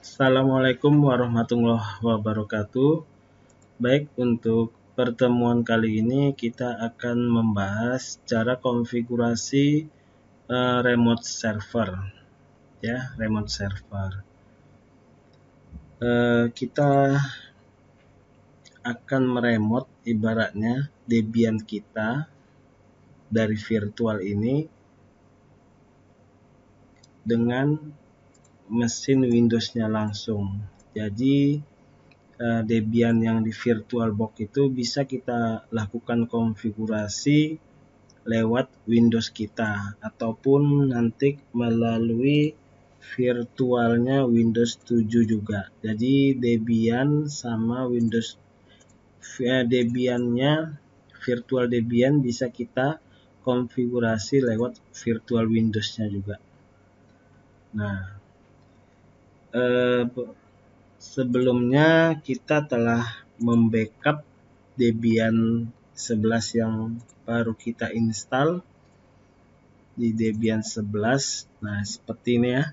Assalamualaikum warahmatullahi wabarakatuh. Baik, untuk pertemuan kali ini kita akan membahas cara konfigurasi remote server, ya, remote server. Kita akan meremote ibaratnya Debian kita dari virtual ini dengan mesin Windows-nya langsung. Jadi Debian yang di VirtualBox itu bisa kita lakukan konfigurasi lewat Windows kita ataupun nanti melalui virtualnya Windows 7 juga. Jadi Debian sama Windows Debiannya virtual Debian bisa kita konfigurasi lewat virtual Windows-nya juga. Nah, sebelumnya kita telah membackup Debian 11 yang baru kita install di Debian 11. Nah, seperti ini ya.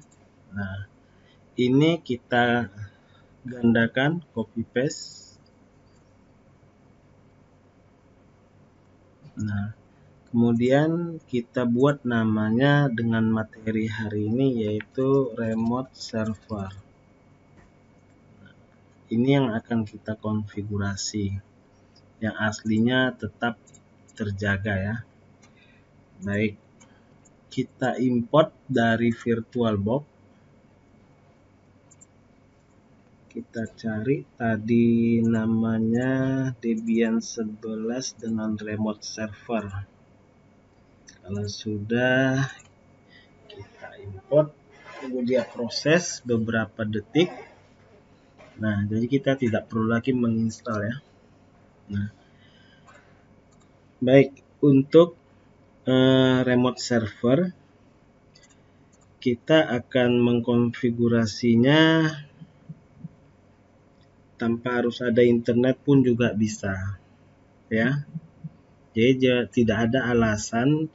Nah, ini kita gandakan, copy paste. Nah, kemudian kita buat namanya dengan materi hari ini yaitu remote server. Ini yang akan kita konfigurasi. Yang aslinya tetap terjaga ya. Baik, kita import dari VirtualBox. Kita cari tadi namanya Debian 11 dengan remote server. Kalau sudah, kita import, tunggu dia proses beberapa detik. Nah, jadi kita tidak perlu lagi menginstal ya. Nah, baik, untuk remote server kita akan mengkonfigurasinya tanpa harus ada internet pun juga bisa ya. Jadi tidak ada alasan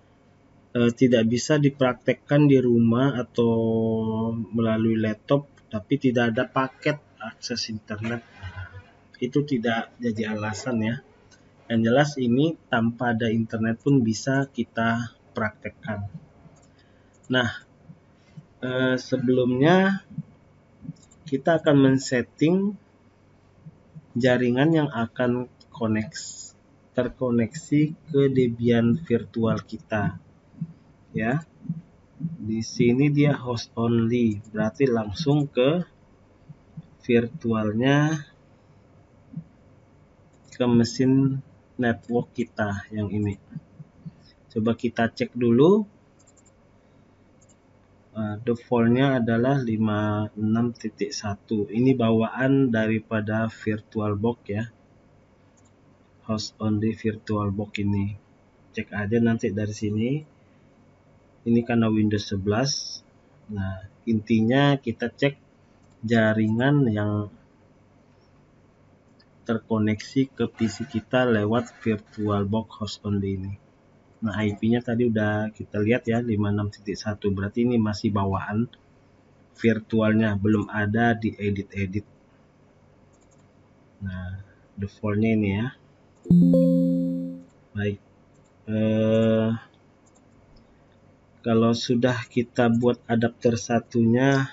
tidak bisa dipraktekkan di rumah atau melalui laptop tapi tidak ada paket akses internet. Itu tidak jadi alasan ya. Yang jelas ini tanpa ada internet pun bisa kita praktekkan. Nah, sebelumnya kita akan men-setting jaringan yang akan terkoneksi ke Debian virtual kita. Ya. Di sini dia host only, berarti langsung ke virtualnya, ke mesin network kita yang ini. Coba kita cek dulu. Defaultnya adalah 56.1. Ini bawaan daripada VirtualBox ya. Host only VirtualBox ini. Cek aja nanti dari sini. Ini karena Windows 11. Nah, intinya kita cek jaringan yang terkoneksi ke PC kita lewat VirtualBox host only ini. Nah, IP-nya tadi udah kita lihat ya, 56.1, berarti ini masih bawaan virtualnya, belum ada di edit. Nah, defaultnya ini ya. Baik, kalau sudah kita buat adapter satunya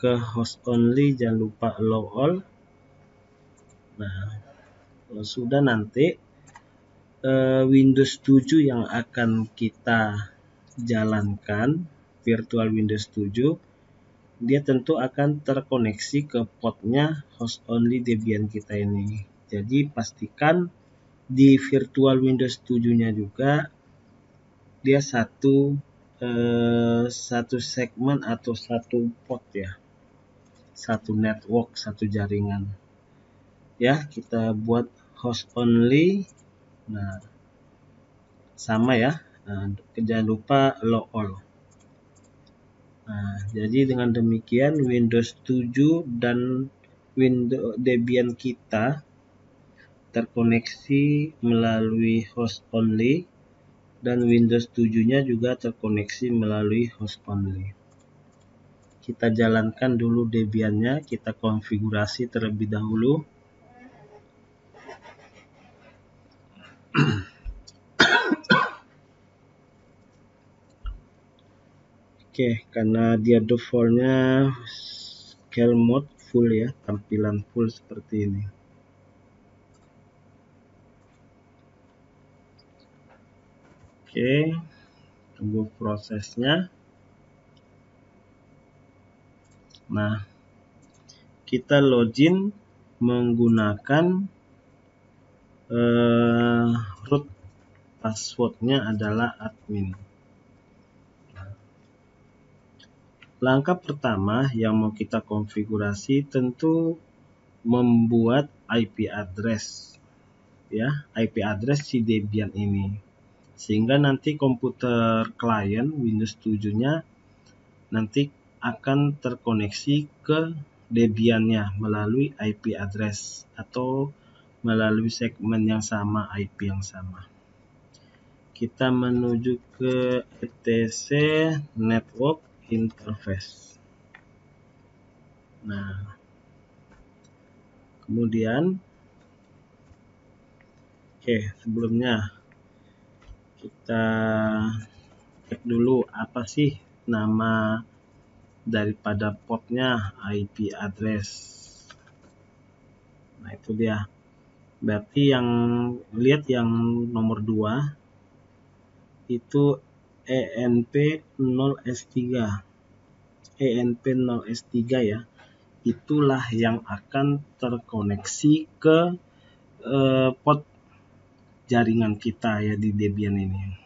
ke host only, jangan lupa allow all. Nah, kalau sudah nanti Windows 7 yang akan kita jalankan, virtual Windows 7, dia tentu akan terkoneksi ke portnya host only Debian kita ini. Jadi pastikan di virtual Windows 7-nya juga dia satu segmen atau satu port ya, satu network, satu jaringan. Ya, kita buat host only. Nah, sama ya. Nah, jangan lupa allow all. Nah, jadi dengan demikian Windows 7 dan Windows Debian kita terkoneksi melalui host only dan Windows 7-nya juga terkoneksi melalui host only. Kita jalankan dulu Debian-nya, kita konfigurasi terlebih dahulu. Oke, karena dia defaultnya scale mode full ya, tampilan full seperti ini. Oke, tunggu prosesnya. Nah, kita login menggunakan root passwordnya adalah admin. Langkah pertama yang mau kita konfigurasi tentu membuat IP address ya, IP address si Debian ini, sehingga nanti komputer klien Windows 7-nya nanti akan terkoneksi ke Debian-nya melalui IP address atau melalui segmen yang sama, IP yang sama. Kita menuju ke etc network interface. Nah, kemudian sebelumnya kita cek dulu apa sih nama daripada portnya, IP address. Nah, itu dia. Berarti yang lihat yang nomor 2 itu ENP0S3. ENP0S3 ya. Itulah yang akan terkoneksi ke port jaringan kita ya di Debian ini.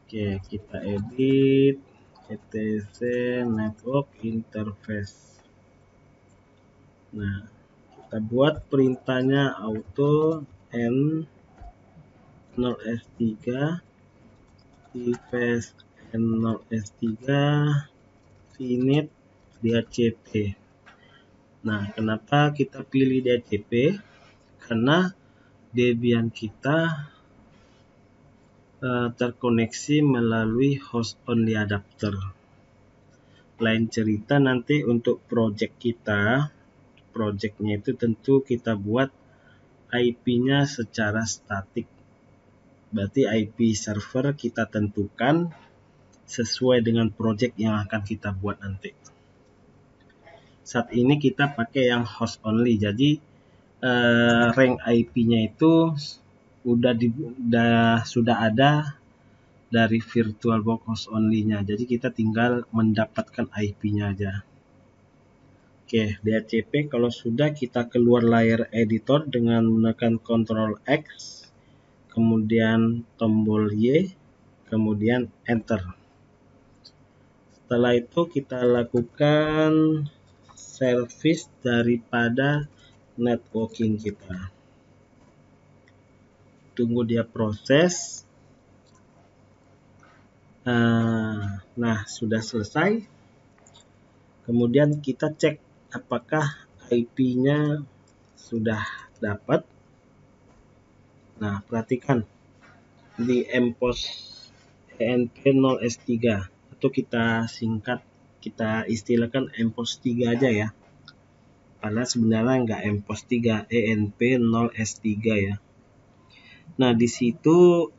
Oke, kita edit etc network interface. Nah, kita buat perintahnya auto N0S3 device N0S3 init DHCP. Nah, kenapa kita pilih DHCP? Karena Debian kita terkoneksi melalui host only adapter. Lain cerita nanti untuk project kita, projectnya itu tentu kita buat IP-nya secara statik. Berarti IP server kita tentukan sesuai dengan project yang akan kita buat nanti. Saat ini kita pakai yang host only, jadi rank IP-nya itu sudah ada dari VirtualBox host only-nya. Jadi kita tinggal mendapatkan IP-nya aja. Oke, DHCP kalau sudah kita keluar layar editor dengan menekan Ctrl X, kemudian tombol Y, kemudian Enter. Setelah itu kita lakukan service daripada networking kita. Tunggu dia proses. Nah, sudah selesai. Kemudian kita cek apakah IP-nya sudah dapat. Nah, perhatikan di mpost ENP0S3 atau kita singkat, kita istilahkan mpost 3 aja ya. Karena sebenarnya nggak mpost 3, ENP0S3 ya. Nah, di situ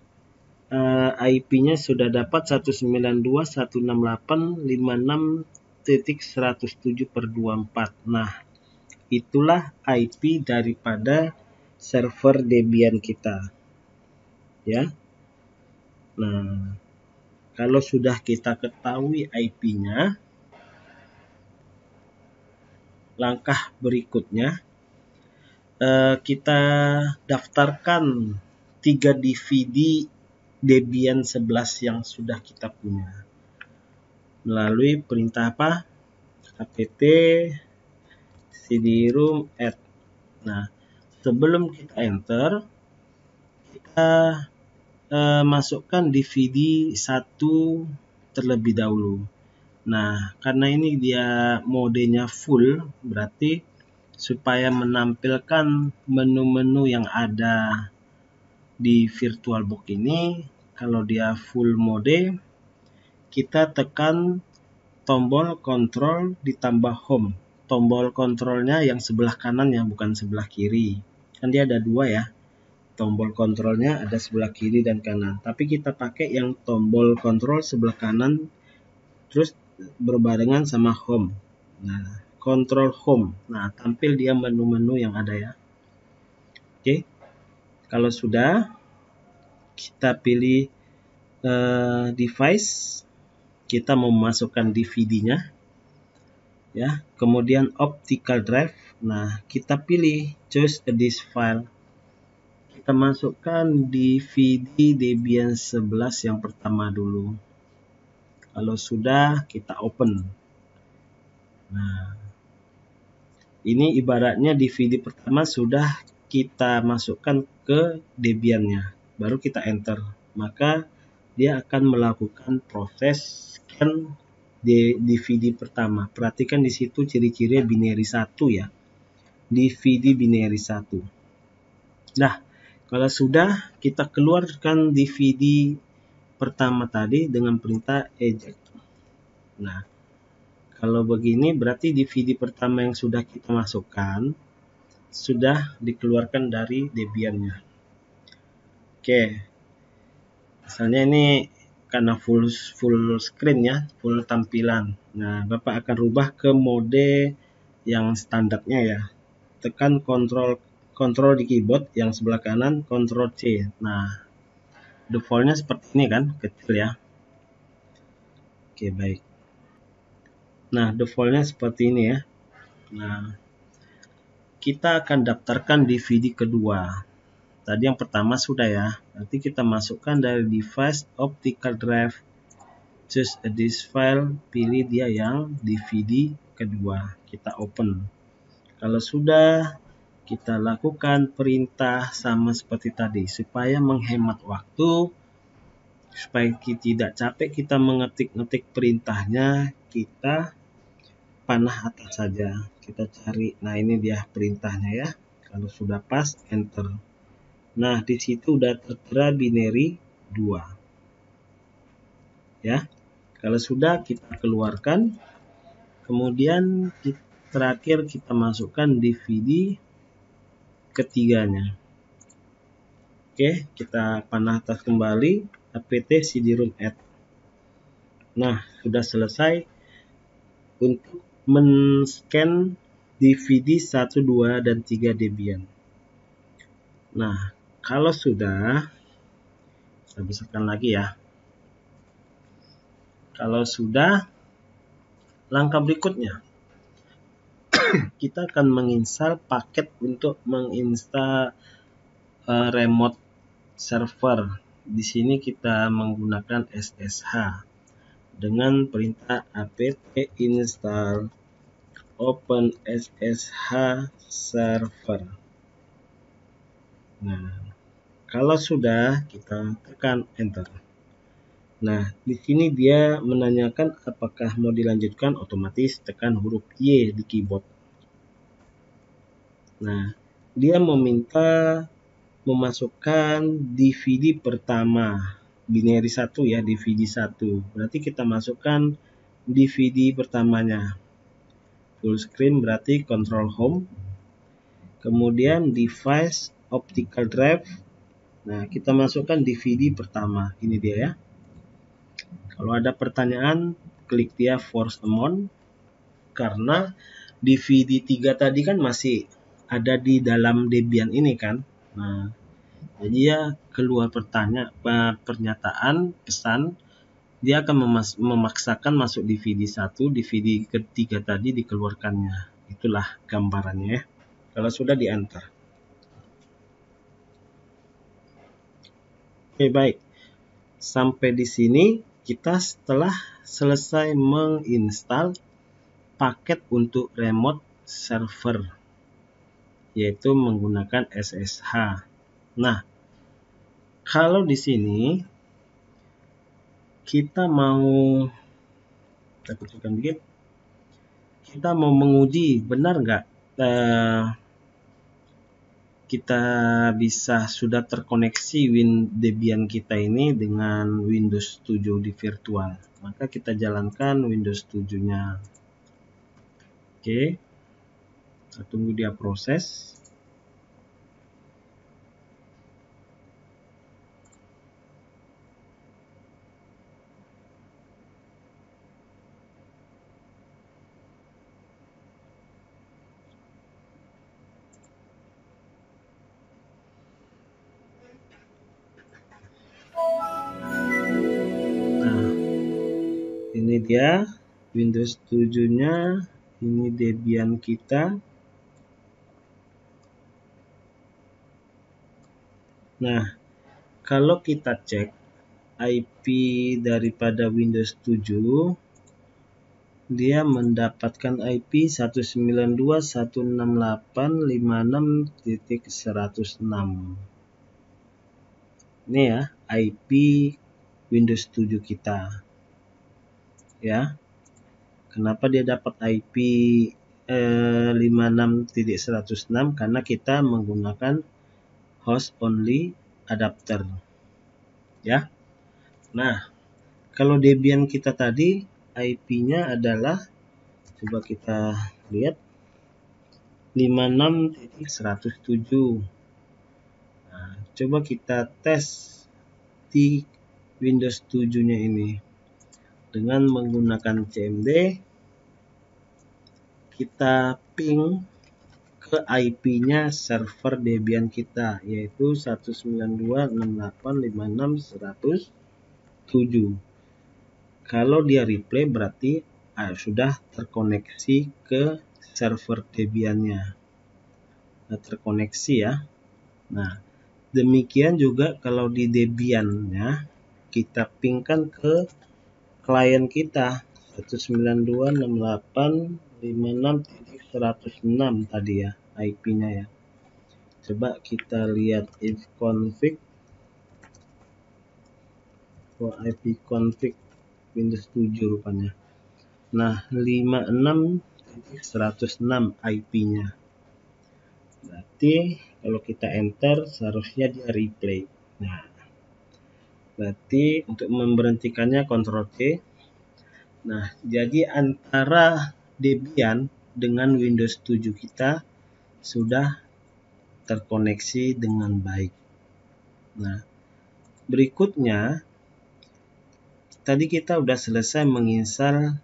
IP-nya sudah dapat 192.168.56.107/24. Nah, itulah IP daripada server Debian kita. Ya. Nah, kalau sudah kita ketahui IP-nya, langkah berikutnya kita daftarkan 3 DVD Debian 11 yang sudah kita punya melalui perintah apa? apt cd-rom add. Nah, sebelum kita enter, kita masukkan DVD 1 terlebih dahulu. Nah, karena ini dia modenya full, berarti supaya menampilkan menu-menu yang ada di VirtualBox ini, kalau dia full mode, kita tekan tombol kontrol ditambah home. Tombol kontrolnya yang sebelah kanan ya, bukan sebelah kiri. Kan dia ada dua ya. Tombol kontrolnya ada sebelah kiri dan kanan. Tapi kita pakai yang tombol kontrol sebelah kanan terus berbarengan sama home. Nah, kontrol home. Nah, tampil dia menu-menu yang ada ya. Oke. Kalau sudah, kita pilih device. Kita mau memasukkan DVD-nya. Ya, kemudian optical drive. Nah, kita pilih choose a disk file. Kita masukkan DVD Debian 11 yang pertama dulu. Kalau sudah, kita open. Nah, ini ibaratnya DVD pertama sudah kita masukkan ke Debian-nya. Baru kita enter. Maka dia akan melakukan proses scan DVD pertama. Perhatikan di situ ciri-cirinya binary 1 ya. DVD binary 1. Nah, kalau sudah, kita keluarkan DVD pertama tadi dengan perintah eject. Nah, kalau begini berarti DVD pertama yang sudah kita masukkan sudah dikeluarkan dari Debian-nya. Oke. Misalnya ini karena full screen ya, full tampilan. Nah, Bapak akan rubah ke mode yang standarnya ya. Tekan kontrol di keyboard yang sebelah kanan, Ctrl C. Nah, defaultnya seperti ini kan, kecil ya. Oke, baik. Nah, defaultnya seperti ini ya. Nah, kita akan daftarkan DVD kedua. Tadi yang pertama sudah ya. Nanti kita masukkan dari device optical drive, choose a disk file, pilih dia yang DVD kedua. Kita open. Kalau sudah, kita lakukan perintah sama seperti tadi supaya menghemat waktu, supaya kita tidak capek kita mengetik-ngetik perintahnya, kita panah atas saja. Kita cari. Nah, ini dia perintahnya ya. Kalau sudah pas, enter. Nah, di situ udah tertera binary 2. Ya. Kalau sudah, kita keluarkan. Kemudian terakhir kita masukkan DVD ketiganya. Oke, kita panah atas kembali, apt cd-rom add. Nah, sudah selesai untuk men-scan DVD 1, 2, dan 3 Debian. Nah, kalau sudah, saya besarkan lagi ya. Kalau sudah, langkah berikutnya, kita akan menginstal paket untuk menginstal remote server. Di sini kita menggunakan SSH dengan perintah apt install open SSH server. Nah, kalau sudah, kita tekan enter. Nah, di sini dia menanyakan apakah mau dilanjutkan, otomatis tekan huruf Y di keyboard. Nah, dia meminta memasukkan DVD pertama, binary 1 ya, DVD 1. Berarti kita masukkan DVD pertamanya. Full screen berarti control home. Kemudian device optical drive. Nah, kita masukkan DVD pertama. Ini dia ya. Kalau ada pertanyaan, klik dia force amount. Karena DVD 3 tadi kan masih ada di dalam Debian ini kan. Nah, jadi ya keluar pernyataan pesan, dia akan memaksakan masuk DVD 1, DVD ketiga tadi dikeluarkannya. Itulah gambarannya ya. Kalau sudah di enter. Oke, baik. Sampai di sini kita setelah selesai menginstal paket untuk remote server, yaitu menggunakan SSH. Nah, kalau di sini kita mau kita mau menguji benar nggak kita bisa sudah terkoneksi Debian kita ini dengan Windows 7 di virtual. Maka kita jalankan Windows 7-nya. Oke. Kita tunggu dia proses. Nah, ini dia Windows 7-nya. Ini Debian kita. Nah, kalau kita cek IP daripada Windows 7, dia mendapatkan IP 192.168.56.106. Ini ya, IP Windows 7 kita. Ya. Kenapa dia dapat IP 56.106? Karena kita menggunakan host only adapter. Ya. Nah, kalau Debian kita tadi IP-nya adalah, coba kita lihat, 56.107. Nah, coba kita tes di Windows 7-nya ini dengan menggunakan cmd. Kita ping ke IP-nya server Debian kita, yaitu 192.168.56.107. Kalau dia replay berarti sudah terkoneksi ke server Debian-nya. Terkoneksi ya. Nah, demikian juga kalau di Debian-nya kita pingkan ke klien kita 192.168.56.106 tadi ya IP-nya ya. Coba kita lihat ifconfig. IP-config Windows 7 rupanya. Nah, 56.106 IP-nya. Berarti kalau kita enter seharusnya dia replay. Nah, berarti untuk memberhentikannya Ctrl C. Nah, jadi antara Debian dengan Windows 7 kita sudah terkoneksi dengan baik. Nah, berikutnya tadi kita udah selesai menginstal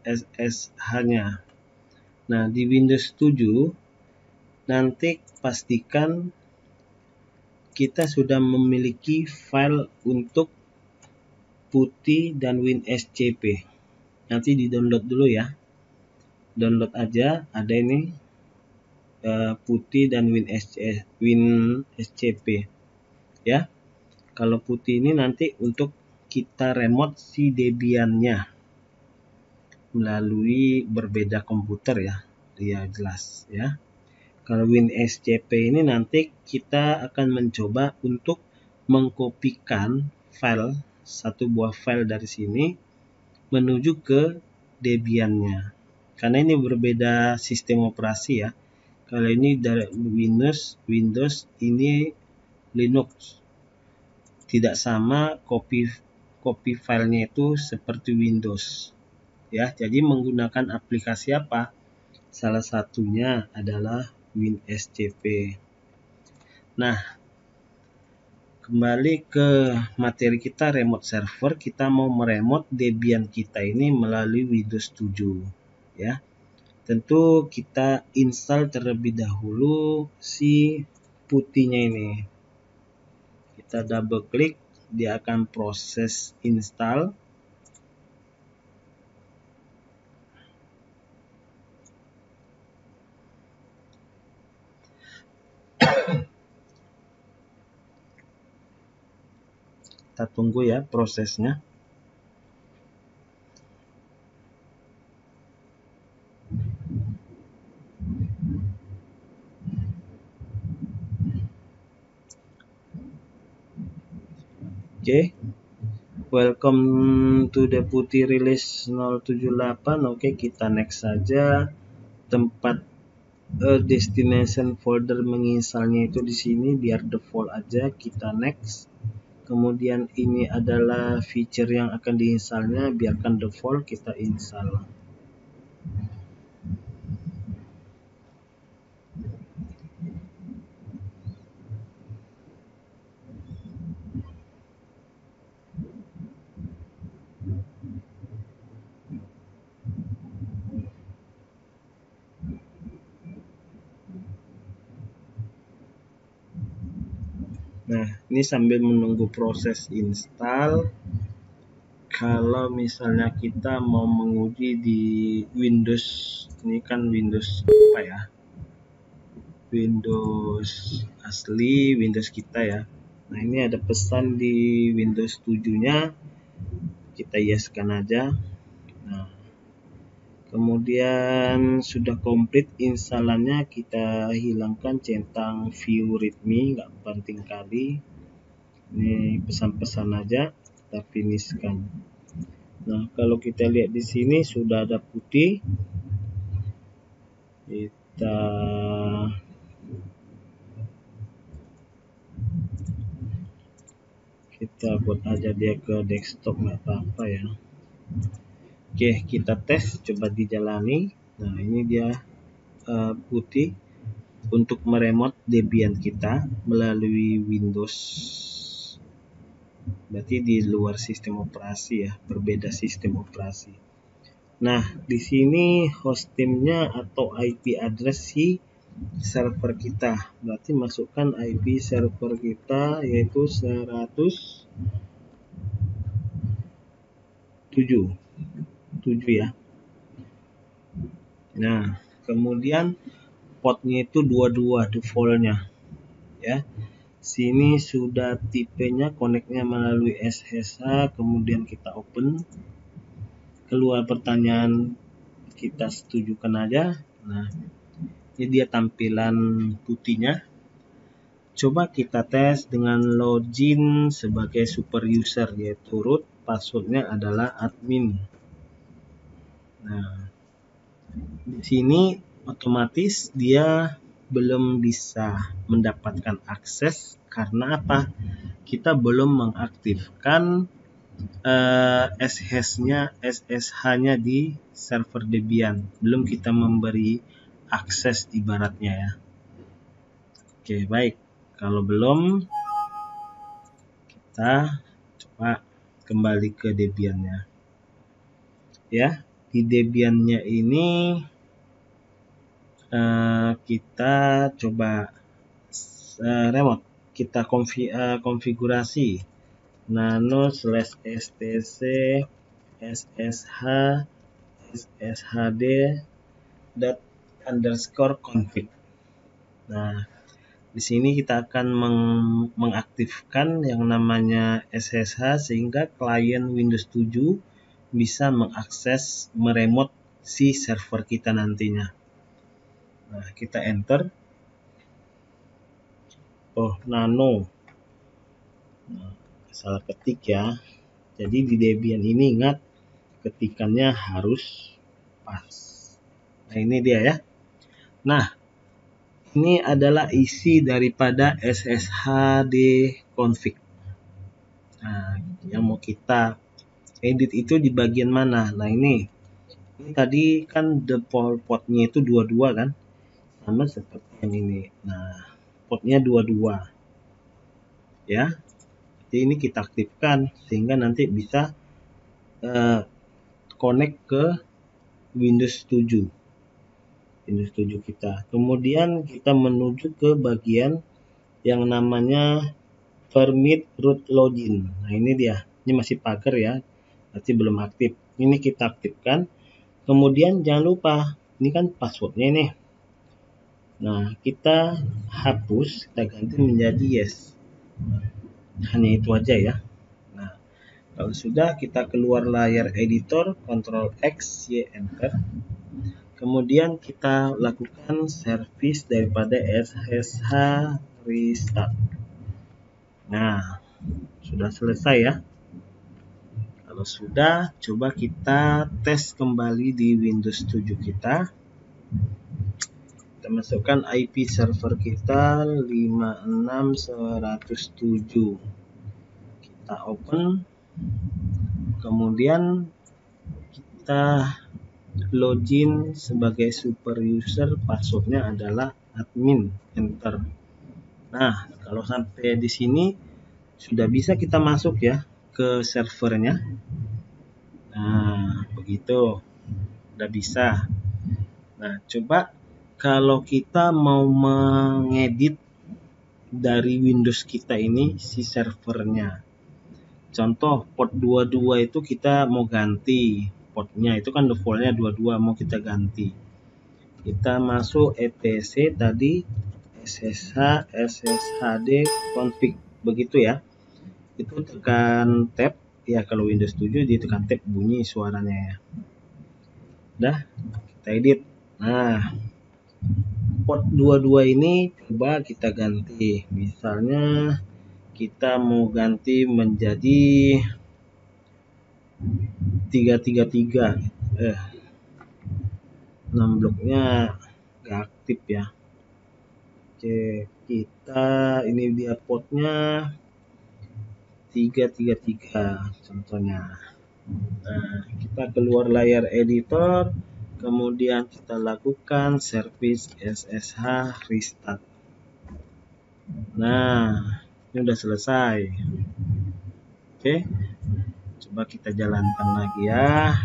SSH-nya. Nah, di Windows 7 nanti pastikan kita sudah memiliki file untuk PuTTY dan WinSCP. Nanti di-download dulu ya. Download aja, ada ini PuTTY dan WinSCP. Ya. Kalau PuTTY ini nanti untuk kita remote si Debian-nya melalui berbeda komputer ya. Dia jelas ya. Kalau WinSCP ini nanti kita akan mencoba untuk mengkopikan file, satu buah file dari sini menuju ke Debian-nya. Karena ini berbeda sistem operasi ya. Kalau ini dari Windows ini Linux. Tidak sama copy filenya itu seperti Windows. Ya, jadi menggunakan aplikasi apa? Salah satunya adalah WinSCP. Nah, kembali ke materi kita remote server, kita mau meremote Debian kita ini melalui Windows 7 ya. Tentu kita install terlebih dahulu si PuTTY-nya ini. Kita double klik, dia akan proses install. Kita tunggu ya prosesnya. Oke. Welcome to the PuTTY release 078. Oke, kita next saja. Tempat destination folder menginstalnya itu di sini biar default aja, kita next. Kemudian ini adalah feature yang akan diinstalnya, biarkan default, kita install. Nah, ini sambil menunggu proses install, kalau misalnya kita mau menguji di Windows, ini kan Windows apa ya? Windows asli, Windows kita ya. Nah, ini ada pesan di Windows 7-nya, kita yeskan aja. Nah, kemudian sudah komplit instalannya, kita hilangkan centang view readme, nggak penting kali. Ini pesan-pesan aja, kita finishkan. Nah, kalau kita lihat di sini sudah ada putih, kita buat aja dia ke desktop, nggak apa-apa ya. Oke, kita tes, coba dijalani. Nah, ini dia putih untuk meremote Debian kita melalui Windows. Berarti di luar sistem operasi ya, berbeda sistem operasi. Nah, di sini hostingnya atau IP address si server kita. Berarti masukkan IP server kita yaitu 107 ya. Nah, kemudian portnya itu 22 defaultnya ya. Sini sudah tipenya connectnya melalui SSH, kemudian kita open. Keluar pertanyaan, kita setujukan aja. Nah, ini dia tampilan putihnya. Coba kita tes dengan login sebagai super user, yaitu root, passwordnya adalah admin. Nah, di sini otomatis dia belum bisa mendapatkan akses karena apa? Kita belum mengaktifkan SSH-nya di server Debian. Belum kita memberi akses ibaratnya ya. Oke, baik. Kalau belum, kita coba kembali ke Debian-nya. Ya, di Debian-nya ini kita coba remote, kita konfigurasi nano/stc ssh shd._config. Nah, di sini kita akan mengaktifkan yang namanya SSH sehingga klien Windows 7 bisa mengakses meremote si server kita nantinya. Nah, kita enter. Oh, nano. Nah, salah ketik ya. Jadi di Debian ini ingat ketikannya harus pas. Nah, ini dia ya. Nah, ini adalah isi daripada sshd config. Nah, yang mau kita edit itu di bagian mana? Nah, ini tadi kan default portnya itu 22 kan? Sama seperti yang ini. Nah, portnya 22. Ya. Jadi ini kita aktifkan sehingga nanti bisa connect ke Windows 7. Windows 7 kita. Kemudian kita menuju ke bagian yang namanya permit root login. Nah, ini dia. Ini masih pagar ya. Berarti belum aktif. Ini kita aktifkan. Kemudian jangan lupa, ini kan passwordnya nih. Nah, kita hapus, kita ganti menjadi yes. Hanya itu aja ya. Nah, kalau sudah, kita keluar layar editor, Ctrl X, Y, Enter. Kemudian kita lakukan service daripada SSH restart. Nah, sudah selesai ya. Kalau sudah, coba kita tes kembali di Windows 7 kita. kita masukkan IP server kita 56107. Kita open, kemudian kita login sebagai super user, passwordnya adalah admin, enter. Nah, kalau sampai di sini sudah bisa kita masuk ya ke servernya. Nah, begitu, udah bisa. Nah, coba kalau kita mau mengedit dari Windows kita ini si servernya. Contoh port 22 itu kita mau ganti portnya, itu kan defaultnya 22, mau kita ganti. Kita masuk etc tadi ssh sshd config, begitu ya. Itu tekan tab ya, kalau Windows 7 ditekan tab bunyi suaranya ya. Udah, kita edit. Nah, port 22 ini coba kita ganti. Misalnya kita mau ganti menjadi 333. 6 bloknya gak aktif ya. Oke, kita ini dia portnya 333 contohnya. Nah, kita keluar layar editor, kemudian kita lakukan service SSH restart. Nah, ini udah selesai. Oke, coba kita jalankan lagi ya.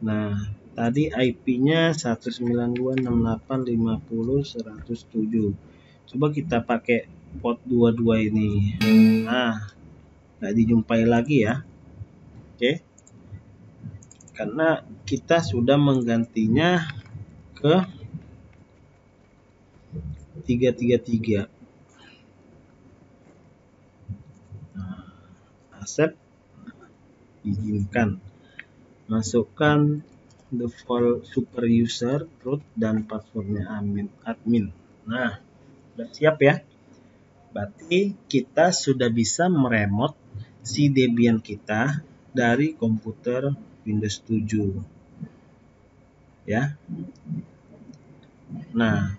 Nah, tadi IP-nya 192.68.50.107. Coba kita pakai port 22 ini. Nah, nggak dijumpai lagi ya. Oke, karena kita sudah menggantinya ke 333. Nah, accept, izinkan, masukkan default super user, root, dan passwordnya admin. Nah, udah siap ya. Berarti kita sudah bisa meremote si Debian kita dari komputer Windows 7 ya. Nah,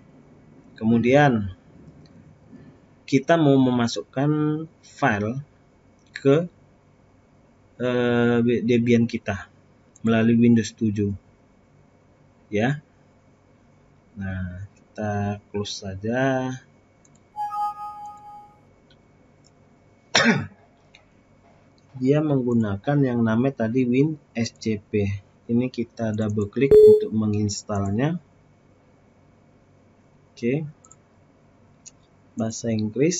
kemudian kita mau memasukkan file ke Debian kita melalui Windows 7 ya. Nah, kita close saja. Dia menggunakan yang namanya tadi WinSCP. Ini kita double klik untuk menginstalnya. Oke, bahasa Inggris,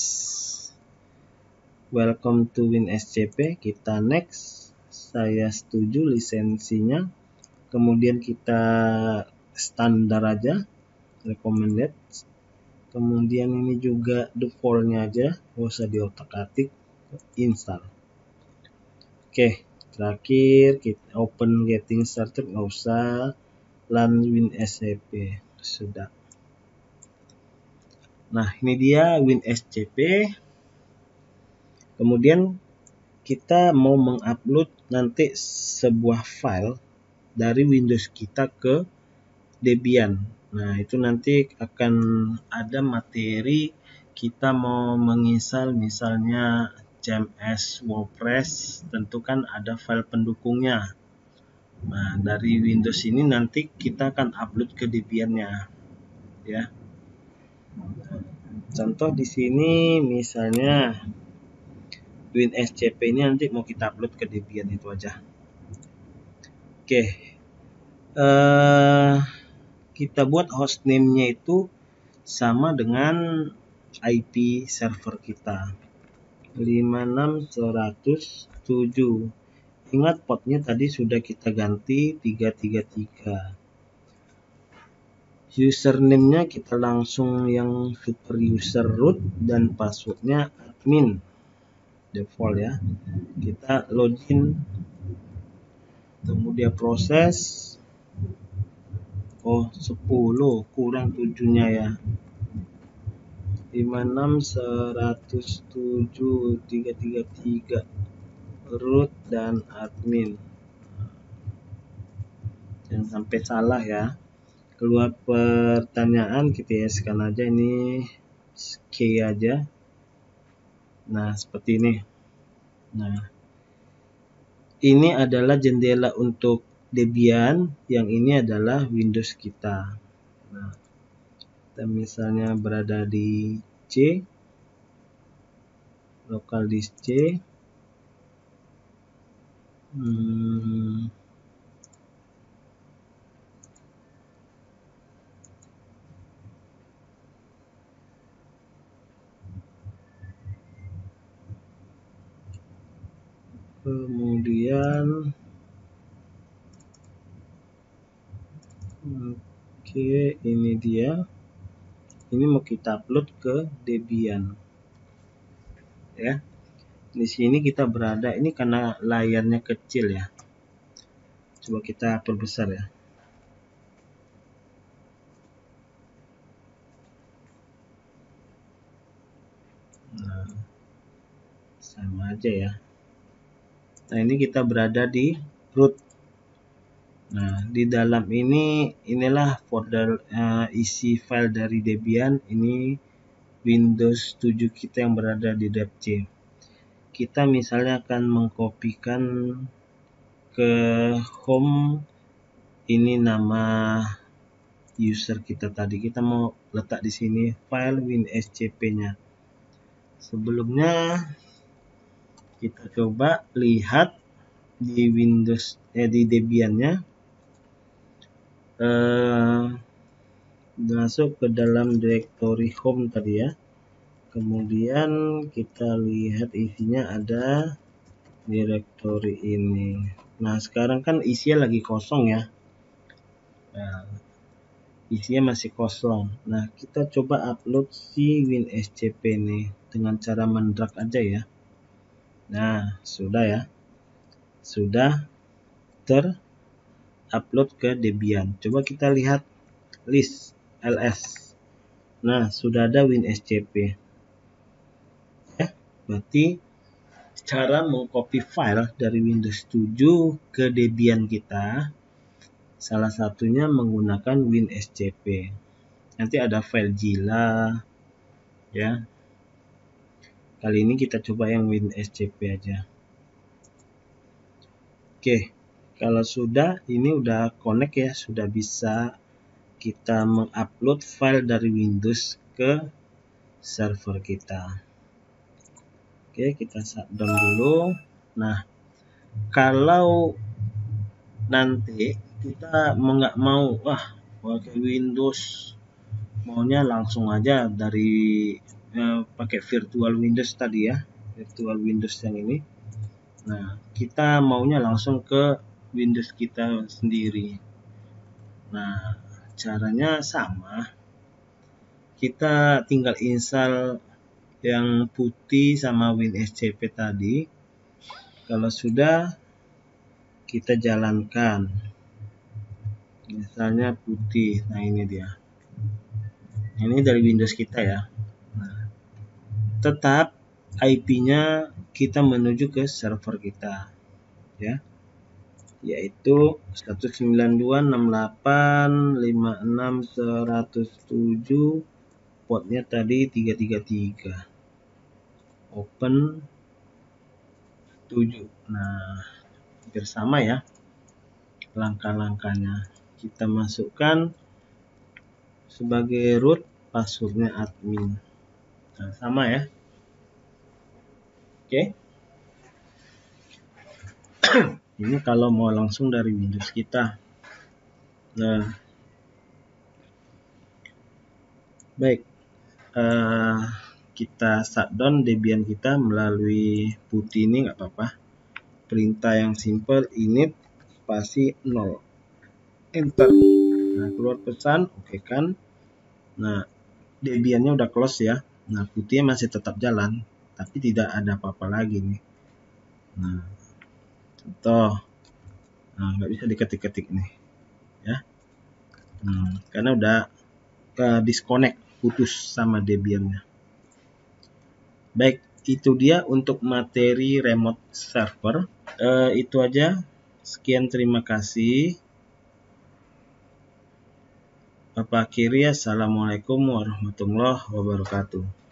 welcome to WinSCP. Kita next, saya setuju lisensinya, kemudian kita standar aja, recommended, kemudian ini juga defaultnya aja, gak usah diotak-atik, install. Oke, terakhir kita open getting started, gak usah, run WinSCP, sudah. Nah, ini dia WinSCP. Kemudian kita mau mengupload nanti sebuah file dari Windows kita ke Debian. Nah, itu nanti akan ada materi kita mau menginstal misalnya CMS, WordPress, tentu kan ada file pendukungnya. Nah, dari Windows ini nanti kita akan upload ke Debian-nya ya. Contoh di sini misalnya WinSCP ini nanti mau kita upload ke Debian, itu aja. Oke, kita buat hostname-nya itu sama dengan IP server kita 56107. Ingat portnya tadi sudah kita ganti 333. Username-nya kita langsung yang super user root dan passwordnya admin default ya. Kita login, kemudian proses. Oh, 10 kurang 7-nya ya. 56107.333 root dan admin. Jangan sampai salah ya. Keluar pertanyaan kita eskan aja ini key aja. Nah, seperti ini. Nah, ini adalah jendela untuk Debian, yang ini adalah Windows kita. Nah, kita misalnya berada di C, local disk C. Kemudian oke, ini dia. Ini mau kita upload ke Debian. Ya. Di sini kita berada, ini karena layarnya kecil ya. Coba kita perbesar ya. Nah, sama aja ya. Nah, ini kita berada di root. Nah, di dalam ini inilah folder isi file dari Debian. Ini Windows 7 kita yang berada di drive C. Kita misalnya akan mengkopikan ke home, ini nama user kita tadi. Kita mau letak di sini file WinSCP-nya. Sebelumnya kita coba lihat di Windows di Debian-nya. Masuk ke dalam directory home tadi ya. Kemudian kita lihat isinya ada directory ini. Nah, sekarang kan isinya lagi kosong ya. Nah, isinya masih kosong. Nah, kita coba upload si WinSCP ini dengan cara mendrag aja ya. Nah, sudah ya. Sudah terupload ke Debian. Coba kita lihat list ls. Nah, sudah ada WinSCP. Ya, berarti cara mengcopy file dari Windows 7 ke Debian kita salah satunya menggunakan WinSCP. Nanti ada file Zilla ya. Kali ini kita coba yang WinSCP aja. Oke, kalau sudah, ini udah connect ya, sudah bisa kita mengupload file dari Windows ke server kita. Oke, kita shutdown dulu. Nah, kalau nanti kita nggak mau pakai Windows, maunya langsung aja dari pakai virtual Windows tadi ya, virtual Windows yang ini. Nah, kita maunya langsung ke Windows kita sendiri. Nah, caranya sama. Kita tinggal install yang putih sama WinSCP tadi. Kalau sudah, kita jalankan. Misalnya putih. Nah, ini dia. Ini dari Windows kita ya. Nah, tetap IP-nya kita menuju ke server kita ya, yaitu 192.68.56.107, portnya tadi 333, open 7. Nah, hampir sama ya langkah-langkahnya. Kita masukkan sebagai root, passwordnya admin. Nah, sama ya. Oke. Ini kalau mau langsung dari Windows kita. Nah, baik. Kita shutdown Debian kita melalui putih ini, nggak apa-apa. Perintah yang simple, init spasi 0, enter. Nah, keluar pesan, oke kan. Nah, Debiannya udah close ya. Nah, putihnya masih tetap jalan, tapi tidak ada apa-apa lagi nih. Nah, contoh, nggak bisa diketik-ketik nih ya. Karena udah disconnect, putus sama Debiannya. Baik, itu dia untuk materi remote server. Itu aja. Sekian, terima kasih. Bapak akhiri, assalamualaikum warahmatullahi wabarakatuh.